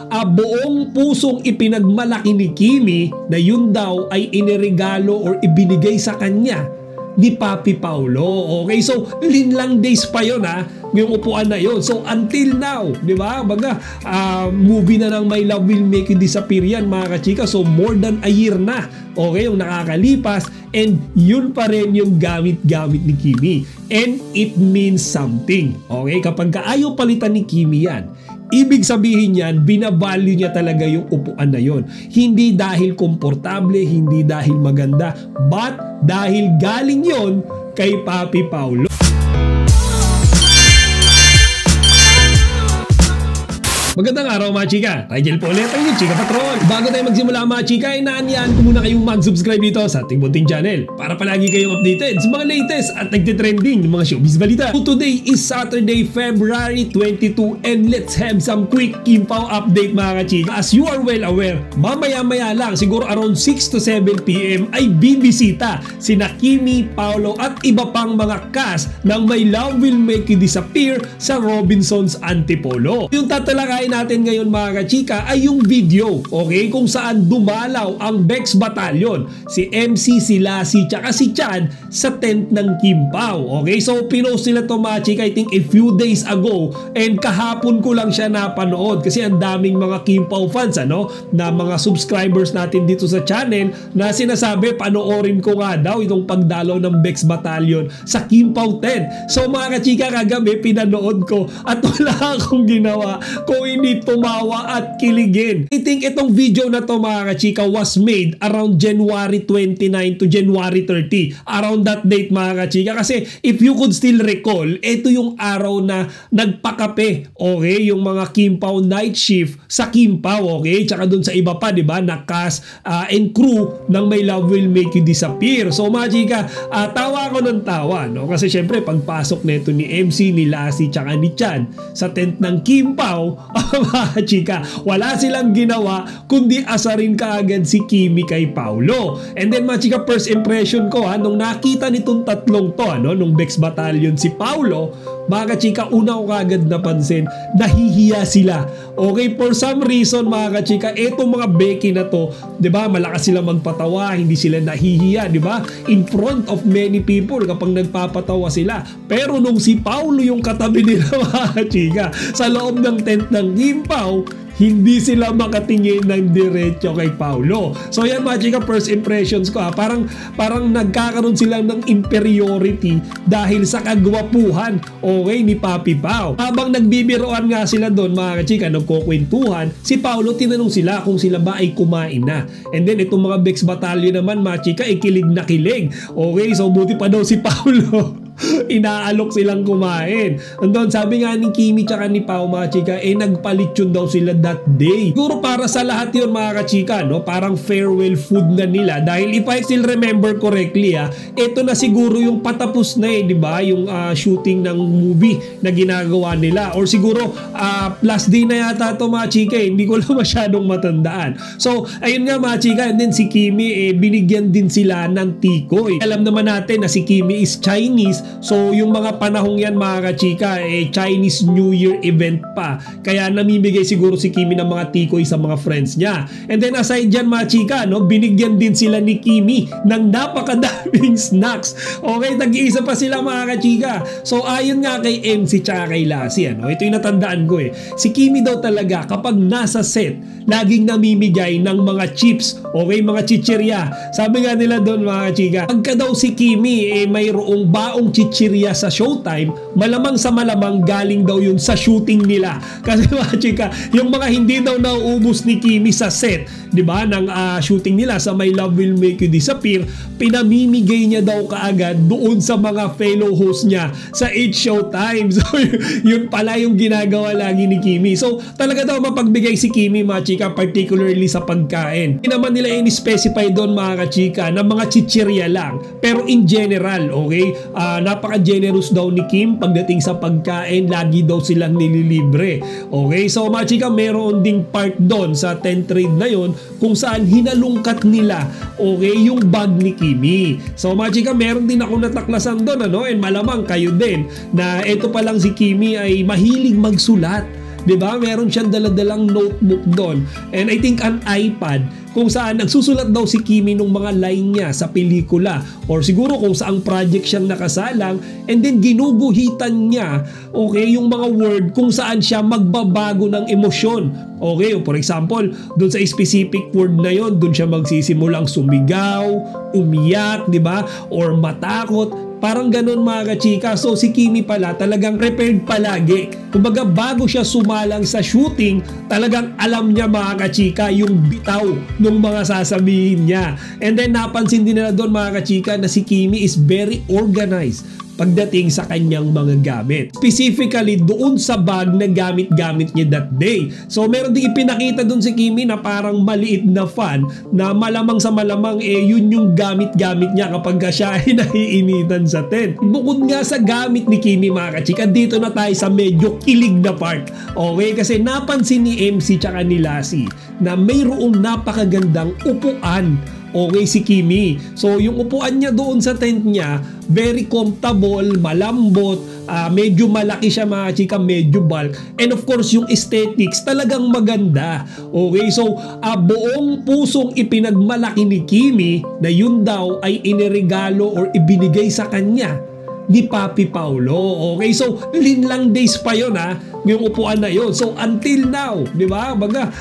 Buong pusong ipinagmalaki ni Kimi na yun daw ay iniregalo or ibinigay sa kanya ni Papi Paulo. Okay, so linlang days pa yun yung upuan na yun. So until now, di ba? Baga, movie na ng My Love Will Make You Disappear yan, mga kachika. So more than a year na, okay, yung nakakalipas, and yun pa rin yung gamit-gamit ni Kimi. And it means something. Okay, kapag ayaw palitan ni Kimi yan, ibig sabihin yan, binavalue niya talaga yung upuan na yon. Hindi dahil komportable, hindi dahil maganda, but dahil galing yon kay Papi Paulo. Magandang araw mga chika, Rigel po ulit ang Chika Patrol. Bago tayo magsimula mga chika, inaanyahan ko muna kayong mag-subscribe dito sa ating bunting channel para palagi kayong updated sa mga latest at nagtitrending ng mga showbiz balita. So today is Saturday, February 22, and let's have some quick Kimpaw update mga chika. As you are well aware, mamaya-maya lang, siguro around 6 to 7 PM ay bibisita sina Kimi, Paulo at iba pang mga cast ng My Love Will Make You Disappear sa Robinsons Antipolo. Yung tatalakay natin ngayon mga kachika ay yung video, okay, kung saan dumalaw ang Bex Battalion, si MC, si Lassie, tsaka si Chad sa tent ng Kimpaw. Okay, so pinost nila to mga chika I think a few days ago, and kahapon ko lang siya napanood kasi ang daming mga Kimpaw fans na mga subscribers natin dito sa channel na sinasabi panoorin ko nga daw itong pagdalaw ng Bex Battalion sa Kimpaw tent. So mga kachika, kagabi pinanood ko at wala akong ginawa kung hindi tumawa at kiligin. I think itong video na to mga kachika was made around January 29 to January 30. Around that date mga kachika. Kasi if you could still recall, ito yung araw na nagpakape, okay, yung mga Kimpaw night shift sa Kimpaw, okay, tsaka dun sa iba pa, diba, na cast and crew ng My Love Will Make You Disappear. So mga chika, tawa ako ng tawa, no? Kasi syempre pagpasok nito ni MC, ni Lassie, tsaka ni Chan sa tent ng Kimpaw, mga chika, wala silang ginawa kundi asarin kaagad si Kimi kay Paulo. And then mga chika, first impression ko nung nakita nitong tatlong to, nung Bex Battalion si Paulo, mga kachika, una ko kaagad napansin, nahihiya sila. Okay, for some reason mga kachika, etong mga Becky na to, diba, malakas sila magpatawa, hindi sila nahihiya, diba, in front of many people kapag nagpapatawa sila. Pero nung si Paulo yung katabi nila mga kachika, sa loob ng tent ng Kimpaw, hindi sila makatingin ng diretso kay Paulo. So yan mga chika, first impressions ko parang nagkakaroon sila ng inferiority dahil sa kagwapuhan, okay, ni Papi Pao. Habang nagbibiroan nga sila doon mga chika, nagkukwentuhan, si Paulo tinanong sila kung sila ba ay kumain na. And then itong mga Bex Battalion naman mga chika, kilig na kilig. Okay, so buti pa daw si Paulo inaalok silang kumain. Andun, sabi nga ni Kimi tsaka ni Pao mga chika, nagpalit yun daw sila that day. Siguro para sa lahat yun mga kachika, parang farewell food na nila. Dahil if I still remember correctly, ito na siguro yung patapos na diba? Yung shooting ng movie na ginagawa nila. Or siguro last day na yata ito mga chika, hindi ko lang masyadong matandaan. So ayun nga mga chika, and then si Kimi binigyan din sila ng tikoy. Alam naman natin na si Kimi is Chinese. So yung mga panahong yan mga kachika, Chinese New Year event pa. Kaya namimigay siguro si Kimi ng mga tikoy sa mga friends niya. And then aside dyan mga chika, binigyan din sila ni Kimi ng napakadaming snacks. Okay, tag-iisa pa sila mga kachika. So ayon nga kay MC tsaka kay Lassie, ito yung natandaan ko si Kimi daw talaga kapag nasa set, laging namimigay ng mga chips, okay, mga chichirya. Sabi nga nila doon mga chika, pagka daw si Kimi mayroong baong chichirya sa showtime, malamang sa malamang galing daw yun sa shooting nila. Kasi mga chika, yung mga hindi daw nauubos ni Kimi sa set, diba, ng shooting nila sa My Love Will Make You Disappear, pinamimigay niya daw kaagad doon sa mga fellow host niya sa 8 Showtime. So yun pala yung ginagawa lagi ni Kimi. So talaga daw mapagbigay si Kimi mga chika, particularly sa pagkain. Hindi naman nila in-specify doon mga kachika na mga chichirya lang. Pero in general, okay, napaka-generous daw ni Kim pagdating sa pagkain, lagi daw silang nililibre. Okay, so mga chika, meron ding part doon sa tent trade na yon kung saan hinalungkat nila, okay, yung bag ni Kimi. So mga chika, meron din ako nataklasan doon, and malamang kayo din, na ito pa lang si Kimi ay mahilig magsulat. 'di ba? Meron siyang daladalang notebook doon. And I think an iPad kung saan nagsusulat daw si Kimi nung mga line niya sa pelikula or siguro kung saang project siyang nakasalang, and then ginuguhitan niya, okay, yung mga word kung saan siya magbabago ng emosyon. Okay, for example, doon sa specific word na yon, doon siya magsisimulang sumigaw, umiyak, di ba? Or matakot. Parang ganun mga kachika. So si Kimi pala talagang prepared palagi. Kumbaga bago siya sumalang sa shooting, talagang alam niya mga kachika yung bitaw ng mga sasabihin niya. And then napansin din nila doon mga kachika na si Kimi is very organized pagdating sa kanyang mga gamit. Specifically doon sa bag na gamit-gamit niya that day. So meron din ipinakita doon si Kimi na parang maliit na fan na malamang sa malamang yun yung gamit-gamit niya kapag siya ay naiinitan sa tent. Bukod nga sa gamit ni Kimi mga kachika, dito na tayo sa medyo kilig na part. Okay, kasi napansin ni MC tsaka ni Lassie na mayroong napakagandang upuan. Okay, si Kimi. So yung upuan niya doon sa tent niya, very comfortable, malambot, medyo malaki siya mga chika, medyo bulk. And of course, yung aesthetics talagang maganda. Okay, so buong pusong ipinagmalaki ni Kimi na yun daw ay iniregalo or ibinigay sa kanya ni Papi Paolo. Okay, so linlang days pa yon yung upuan na yon. So until now, di ba? Baga,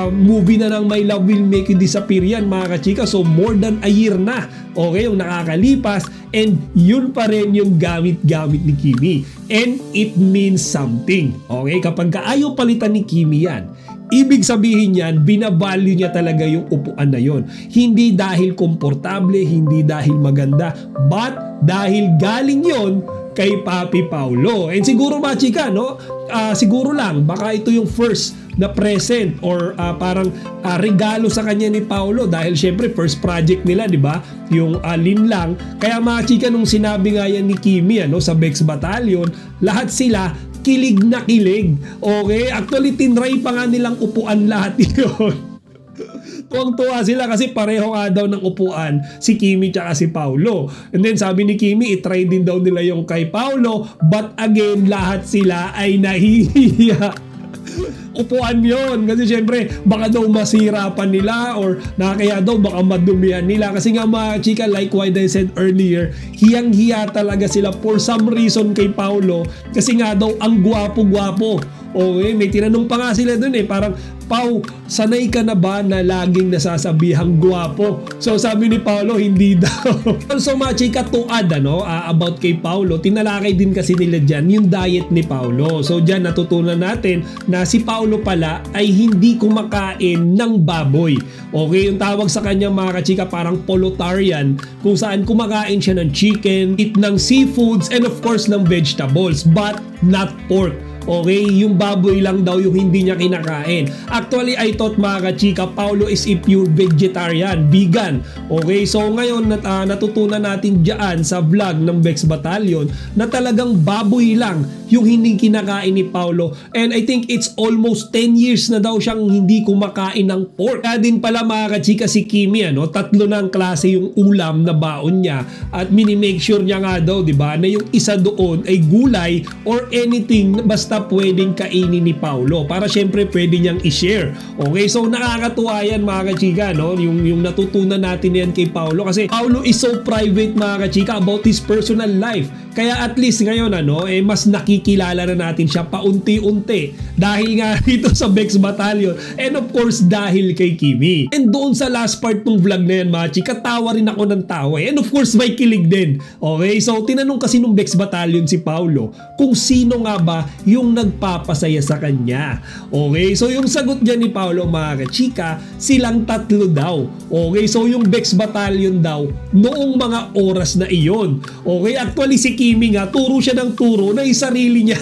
movie na ng My Love Will Make You Disappear yan mga kachika. So more than a year na, okay, yung nakakalipas, and yun pa rin yung gamit-gamit ni Kimi. And it means something. Okay, kapag ayaw palitan ni Kimi yan, ibig sabihin yan, binavalue niya talaga yung upuan na yon. Hindi dahil komportable, hindi dahil maganda, but dahil galing yon kay Papi Paolo. And siguro mga chika, no? Siguro lang, baka ito yung first na present or parang regalo sa kanya ni Paolo dahil syempre first project nila, di ba? Yung linlang. Kaya mga chika, nung sinabi nga yan ni Kimi sa Bex Battalion, lahat sila kilig na kilig. Okay? Actually, tinry pa nga nilang upuan lahat yun. Tuwang-tuwa sila kasi pareho nga daw ng upuan si Kimi tsaka si Paolo. And then sabi ni Kimi, itry din daw nila yung kay Paolo, but again, lahat sila ay nahihiya. Upuan yon kasi syempre baka daw masira pa nila or nakakaya daw baka madumihan nila kasi nga mga chika, like what I said earlier, hiyang-hiya talaga sila for some reason kay Paolo kasi nga daw ang gwapo-gwapo. Okay, may tinanong pa nga sila dun parang, Pau, sanay ka na ba na laging nasasabihang gwapo? So sabi ni Paolo, hindi daw. Also mga chika, to add about kay Paolo, tinalakay din kasi nila dyan yung diet ni Paolo. So dyan natutunan natin na si Paolo pala ay hindi kumakain ng baboy. Okay, yung tawag sa kanya mga kachika parang polotarian, kung saan kumakain siya ng chicken, eat ng seafoods, and of course ng vegetables, but not pork. Okay, yung baboy lang daw yung hindi niya kinakain. Actually, I thought mga kachika, Paolo is a pure vegetarian, vegan. Okay, so ngayon natutunan natin dyan sa vlog ng Bex Battalion na talagang baboy lang yung hindi kinakain ni Paolo. And I think it's almost 10 years na daw siyang hindi kumakain ng pork. Kaya din pala mga kachika si Kimi, tatlo ng klase yung ulam na baon niya at mini-make sure niya nga daw, di ba, na yung isa doon ay gulay or anything basta pwedeng kainin ni Paolo para syempre pwede niyang i-share. Okay, so nakakatuwa yan mga kachika, yung natutunan natin yan kay Paolo kasi Paolo is so private mga kachika about his personal life. Kaya at least ngayon mas nakikilala na natin siya paunti-unti dahil nga dito sa Bex Battalion and of course dahil kay Kimi. And doon sa last part ng vlog na yan mga chika, tawa rin ako ng tawa and of course may kilig din. Okay, so tinanong kasi nung Bex Battalion si Paolo kung sino nga ba yung nagpapasaya sa kanya. Okay, so yung sagot niya ni Paolo mga kachika, silang tatlo daw. Okay, so yung Bex Battalion daw noong mga oras na iyon. Okay, actually si Kimi nga, turo siya ng turo na yung sarili niya.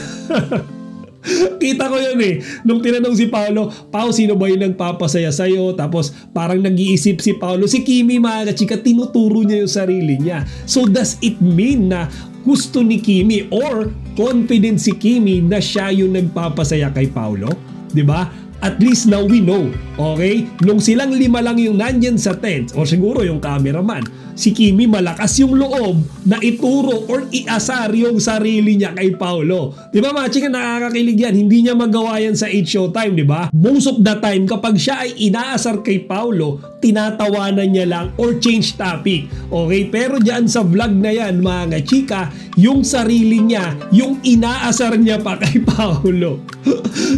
Kita ko yun nung tinanong si Paolo, Pao, sino ba yung nagpapasaya sa'yo? Tapos parang nag-iisip si Paolo, si Kimi mga kachika, tinuturo niya yung sarili niya. So does it mean na gusto ni Kimi or confident si Kimi na siya yung nagpapasaya kay Paolo? Diba? At least now we know, okay? Nung silang lima lang yung nandyan sa tent, o siguro yung cameraman, si Kimi malakas yung loob na ituro or iasar yung sarili niya kay Paolo. Di ba mga chika, nakakakilig yan. Hindi niya magawa yan sa 8 Showtime, di ba? Most of the time, kapag siya ay inaasar kay Paolo, tinatawanan niya lang or change topic. Okay? Pero dyan sa vlog na yan, mga chika, yung sarili niya, yung inaasar niya pa kay Paolo.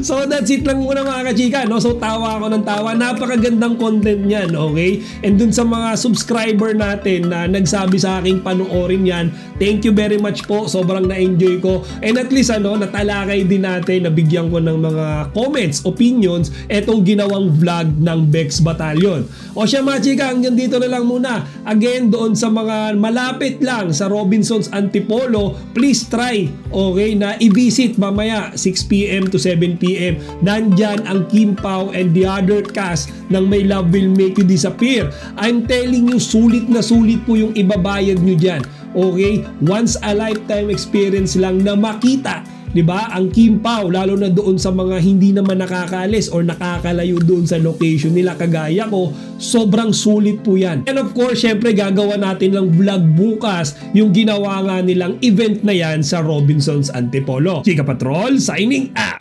So that's it lang muna mga chika, no? So tawa ako ng tawa. Napakagandang content niyan, okay? And dun sa mga subscriber natin na nagsabi sa aking panoorin yan, thank you very much po. Sobrang na-enjoy ko. And at least natalakay din natin, nabigyan ko ng mga comments, opinions, etong ginawang vlog ng Bex Battalion. O siya mga chika, hanggang dito na lang muna. Again, doon sa mga malapit lang sa Robinsons Antipolo, please try, okay, na i-visit mamaya 6 PM to 7 PM. Nandyan ang Kim Pao and the other cast ng My Love Will Make You Disappear. I'm telling you, sulit na sulit po yung ibabayad nyo dyan. Okay? Once a lifetime experience lang na makita, di ba, ang Kim Pao, lalo na doon sa mga hindi naman nakakaalis or nakakalayo doon sa location nila kagaya ko, sobrang sulit po yan. And of course, syempre gagawa natin ng vlog bukas yung ginawa nga nilang event na yan sa Robinsons Antipolo. Chika Patrol, signing out!